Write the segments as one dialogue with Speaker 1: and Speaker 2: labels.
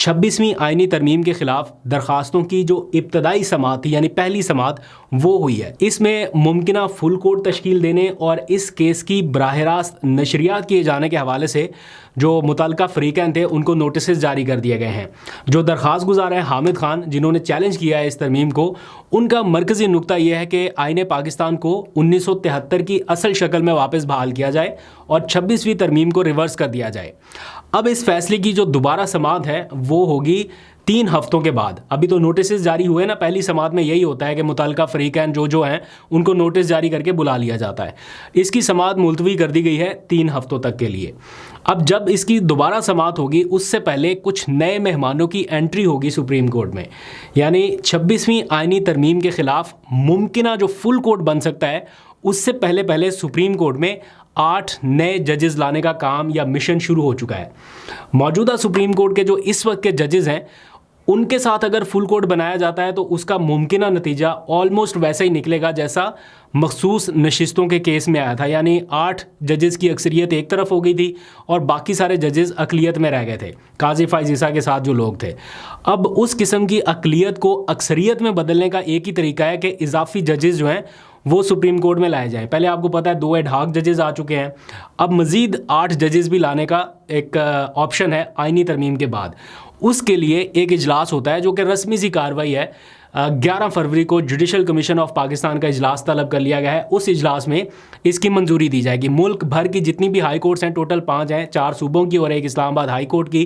Speaker 1: 26ویں آئینی ترمیم کے خلاف درخواستوں کی جو ابتدائی سماعت تھی، یعنی پہلی سماعت، وہ ہوئی ہے۔ اس میں ممکنہ فل کورٹ تشکیل دینے اور اس کیس کی براہ راست نشریات کیے جانے کے حوالے سے جو متعلقہ فریقین تھے ان کو نوٹسز جاری کر دیے گئے ہیں۔ جو درخواست گزار ہیں حامد خان، جنہوں نے چیلنج کیا ہے اس ترمیم کو، ان کا مرکزی نقطہ یہ ہے کہ آئین پاکستان کو 1973 کی اصل شکل میں واپس بحال کیا جائے اور 26ویں ترمیم کو ریورس کر دیا جائے۔ اب اس فیصلے کی جو دوبارہ سماعت ہے وہ ہوگی 3 ہفتوں کے بعد۔ ابھی تو نوٹسز جاری ہوئے نا، پہلی سماعت میں یہی ہوتا ہے کہ متعلقہ فریقین جو ہیں ان کو نوٹس جاری کر کے بلا لیا جاتا ہے۔ اس کی سماعت ملتوی کر دی گئی ہے 3 ہفتوں تک کے لیے۔ اب جب اس کی دوبارہ سماعت ہوگی اس سے پہلے کچھ نئے مہمانوں کی انٹری ہوگی سپریم کورٹ میں، یعنی 26ویں آئینی ترمیم کے خلاف ممکنہ جو فل کورٹ بن سکتا ہے اس سے پہلے سپریم کورٹ میں 8 نئے ججز لانے کا کام یا مشن شروع ہو چکا ہے۔ موجودہ سپریم کورٹ کے جو اس وقت کے ججز ہیں ان کے ساتھ اگر فل کورٹ بنایا جاتا ہے تو اس کا ممکنہ نتیجہ آلموسٹ ویسا ہی نکلے گا جیسا مخصوص نشستوں کے کیس میں آیا تھا، یعنی 8 ججز کی اکثریت ایک طرف ہو گئی تھی اور باقی سارے ججز اقلیت میں رہ گئے تھے، قاضی فائز عیسیٰ کے ساتھ جو لوگ تھے۔ اب اس قسم کی اقلیت کو اکثریت میں بدلنے کا ایک ہی طریقہ ہے کہ اضافی ججز جو ہیں وہ سپریم کورٹ میں لائے جائیں۔ پہلے آپ کو پتہ ہے 2 ایڈ ہاک ججز آ چکے ہیں، اب مزید 8 ججز بھی لانے کا ایک آپشن ہے آئینی ترمیم کے بعد۔ اس کے لیے ایک اجلاس ہوتا ہے جو کہ رسمی سی کارروائی ہے۔ 11 فروری کو جوڈیشل کمیشن آف پاکستان کا اجلاس طلب کر لیا گیا ہے۔ اس اجلاس میں اس کی منظوری دی جائے گی۔ ملک بھر کی جتنی بھی ہائی کورٹس ہیں، ٹوٹل 5 ہیں، 4 صوبوں کی اور ایک اسلام آباد ہائی کورٹ کی،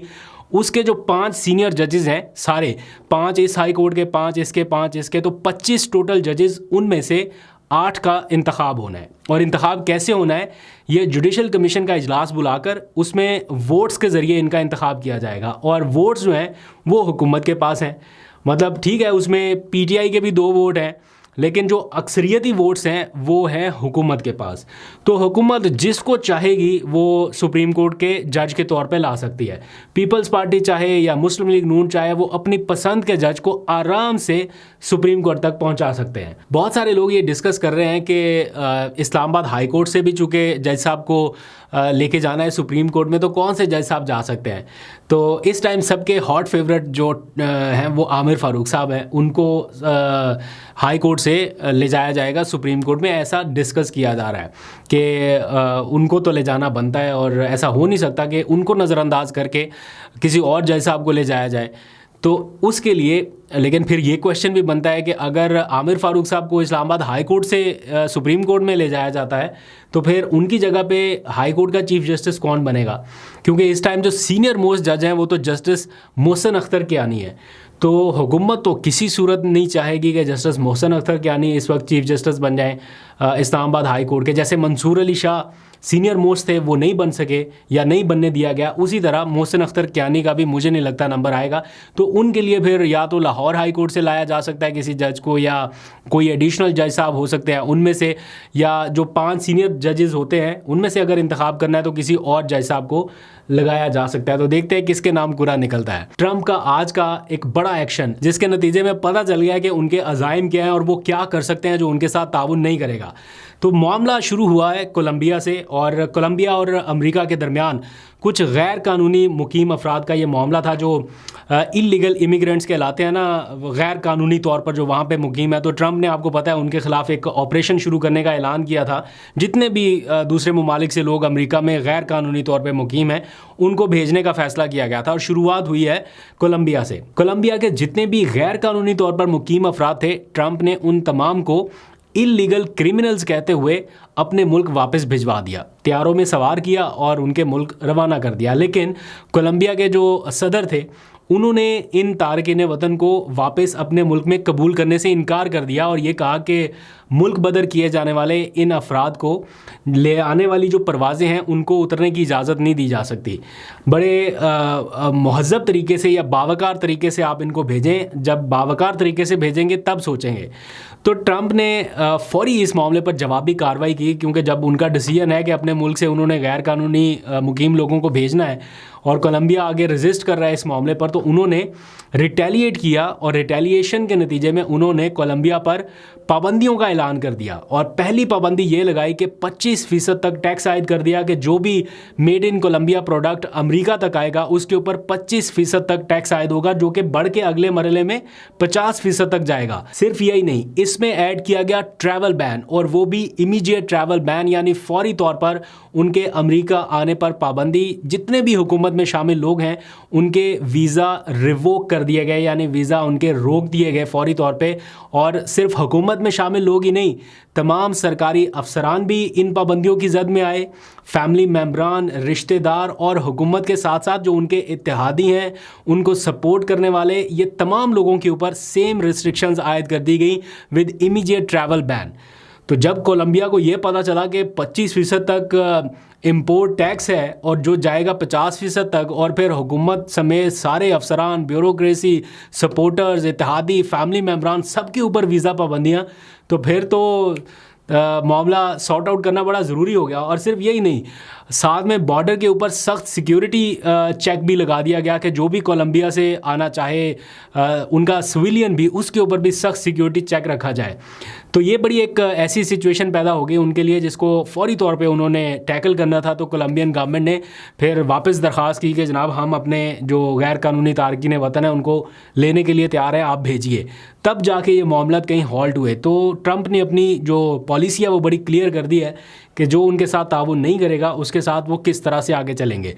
Speaker 1: اس کے جو 5 سینئر ججز ہیں، سارے 5 اس ہائی کورٹ کے، 5 اس کے، 5 اس کے، تو 25 ٹوٹل ججز، ان میں سے 8 کا انتخاب ہونا ہے۔ اور انتخاب کیسے ہونا ہے؟ یہ جوڈیشل کمیشن کا اجلاس بلا کر اس میں ووٹس کے ذریعے ان کا انتخاب کیا جائے گا، اور ووٹس جو ہیں وہ حکومت کے پاس ہیں۔ مطلب ٹھیک ہے اس میں پی ٹی آئی کے بھی 2 ووٹ ہیں، لیکن جو اکثریتی ووٹس ہیں وہ ہیں حکومت کے پاس۔ تو حکومت جس کو چاہے گی وہ سپریم کورٹ کے جج کے طور پہ لا سکتی ہے۔ پیپلز پارٹی چاہے یا مسلم لیگ نون چاہے، وہ اپنی پسند کے جج کو آرام سے سپریم کورٹ تک پہنچا سکتے ہیں۔ بہت سارے لوگ یہ ڈسکس کر رہے ہیں کہ اسلام آباد ہائی کورٹ سے بھی چونکہ جج صاحب کو لے کے جانا ہے سپریم کورٹ میں، تو کون سے جج صاحب جا سکتے ہیں؟ تو اس ٹائم سب کے ہاٹ فیورٹ جو ہیں وہ عامر فاروق صاحب ہیں، ان کو ہائی کورٹ سے لے جایا جائے گا سپریم کورٹ میں، ایسا ڈسکس کیا جا رہا ہے کہ ان کو تو لے جانا بنتا ہے، اور ایسا ہو نہیں سکتا کہ ان کو نظر انداز کر کے کسی اور جج صاحب کو لے جایا جائے۔ تو اس کے لیے لیکن پھر یہ کویشچن بھی بنتا ہے کہ اگر عامر فاروق صاحب کو اسلام آباد ہائی کورٹ سے سپریم کورٹ میں لے جایا جاتا ہے تو پھر ان کی جگہ پہ ہائی کورٹ کا چیف جسٹس کون بنے گا؟ کیونکہ اس ٹائم جو سینئر موسٹ جج ہیں وہ تو جسٹس محسن اختر کیانی ہے۔ تو حکومت تو کسی صورت نہیں چاہے گی کہ جسٹس محسن اختر کیانی اس وقت چیف جسٹس بن جائیں اسلام آباد ہائی کورٹ کے۔ جیسے منصور علی شاہ سینئر موسٹ تھے، وہ نہیں بن سکے یا نہیں بننے دیا گیا، اسی طرح محسن اختر کیانی کا بھی مجھے نہیں لگتا نمبر آئے گا۔ تو ان کے لیے پھر یا تو لاہور ہائی کورٹ سے لایا جا سکتا ہے کسی جج کو، یا کوئی ایڈیشنل جج صاحب ہو سکتے ہیں ان میں سے، یا جو 5 سینئر ججز ہوتے ہیں ان میں سے اگر انتخاب کرنا ہے تو کسی اور جج صاحب کو لگایا جا سکتا ہے۔ تو دیکھتے ہیں کس کے نام پورا نکلتا ہے۔ ٹرمپ کا آج کا ایک بڑا ایکشن جس کے نتیجے میں پتہ چل گیا کہ ان کے عزائم کیا ہیں اور وہ کیا کر سکتے ہیں جو ان کے ساتھ تعاون نہیں کرے گا۔ تو معاملہ شروع ہوا ہے کولمبیا سے، اور کولمبیا اور امریکہ کے درمیان کچھ غیر قانونی مقیم افراد کا یہ معاملہ تھا جو اللیگل امیگرینٹس کہلاتے ہیں نا، غیر قانونی طور پر جو وہاں پہ مقیم ہے۔ تو ٹرمپ نے آپ کو پتہ ہے ان کے خلاف ایک آپریشن شروع کرنے کا اعلان کیا تھا۔ جتنے بھی دوسرے ممالک سے لوگ امریکہ میں غیر قانونی طور پہ مقیم ہیں ان کو بھیجنے کا فیصلہ کیا گیا تھا، اور شروعات ہوئی ہے کولمبیا سے۔ کولمبیا کے جتنے بھی غیر قانونی طور پر مقیم افراد تھے، ٹرمپ نے ان تمام کو اللیگل کرمنلز کہتے ہوئے اپنے ملک واپس بھجوا دیا، طیاروں میں سوار کیا اور ان کے ملک روانہ کر دیا۔ لیکن کولمبیا کے جو صدر تھے انہوں نے ان تارکین وطن کو واپس اپنے ملک میں قبول کرنے سے انکار کر دیا، اور یہ کہا کہ ملک بدر کیے جانے والے ان افراد کو لے آنے والی جو پروازیں ہیں ان کو اترنے کی اجازت نہیں دی جا سکتی۔ بڑے مہذب طریقے سے یا باوقار طریقے سے آپ ان کو بھیجیں، جب باوقار طریقے سے بھیجیں گے تب سوچیں گے۔ تو ٹرمپ نے فوری اس معاملے پر جوابی کارروائی کی، کیونکہ جب ان کا ڈیسیژن ہے کہ اپنے ملک سے انہوں نے غیر قانونی مقیم لوگوں کو بھیجنا ہے اور کولمبیا آگے ریزسٹ کر رہا ہے اس معاملے پر، تو انہوں نے ریٹیلیٹ کیا اور ریٹیلیشن کے نتیجے میں انہوں نے کولمبیا پر پابندیوں کا اعلان کر دیا، اور پہلی پابندی یہ لگائی کہ 25% تک ٹیکس عائد کر دیا کہ جو بھی میڈ ان کولمبیا پروڈکٹ امریکہ تک آئے گا اس کے اوپر 25% تک ٹیکس عائد ہوگا، جو کہ بڑھ کے اگلے مرحلے میں 50% تک جائے گا۔ صرف یہی نہیں، اس میں ایڈ کیا گیا ٹریول بین، اور وہ بھی امیجیٹ ٹریول بین، یعنی فوری طور پر ان کے امریکہ آنے پر پابندی۔ جتنے بھی حکومت میں شامل لوگ ہیں ان کے ویزا ریووک کر دیے گئے، یعنی ویزا ان کے روک دیے گئے فوری طور پہ، اور صرف حکومت میں شامل لوگ ہی نہیں، تمام سرکاری افسران بھی ان پابندیوں کی زد میں آئے، فیملی ممبران، رشتہ دار، اور حکومت کے ساتھ ساتھ جو ان کے اتحادی ہیں، ان کو سپورٹ کرنے والے، یہ تمام لوگوں کے اوپر سیم ریسٹرکشنز عائد کر دی گئی ود امیجیٹ ٹریول بین۔ تو جب کولمبیا کو یہ پتہ چلا کہ 25% تک امپورٹ ٹیکس ہے اور جو جائے گا 50% تک، اور پھر حکومت سمیت سارے افسران، بیوروکریسی، سپورٹرز، اتحادی، فیملی ممبران، سب کے اوپر ویزا پابندیاں، تو پھر تو معاملہ سارٹ آؤٹ کرنا بڑا ضروری ہو گیا۔ اور صرف یہی نہیں، ساتھ میں بارڈر کے اوپر سخت سیکیورٹی چیک بھی لگا دیا گیا کہ جو بھی کولمبیا سے آنا چاہے ان کا سویلین بھی، اس کے اوپر بھی سخت سیکیورٹی چیک رکھا جائے۔ تو یہ بڑی ایک ایسی سچویشن پیدا ہو گئی ان کے لیے جس کو فوری طور پہ انہوں نے ٹیکل کرنا تھا۔ تو کولمبین گورنمنٹ نے پھر واپس درخواست کی کہ جناب ہم اپنے جو غیر قانونی تارکین وطن ہیں ان کو لینے کے لیے تیار ہیں، آپ بھیجیے۔ تب جا کے یہ معاملات کہیں ہالٹ ہوئے۔ تو ٹرمپ نے اپنی جو پالیسی ہے وہ بڑی کلیئر کر دی ہے کہ جو ان کے ساتھ تعاون نہیں کرے گا اس کے ساتھ وہ کس طرح سے آگے چلیں گے۔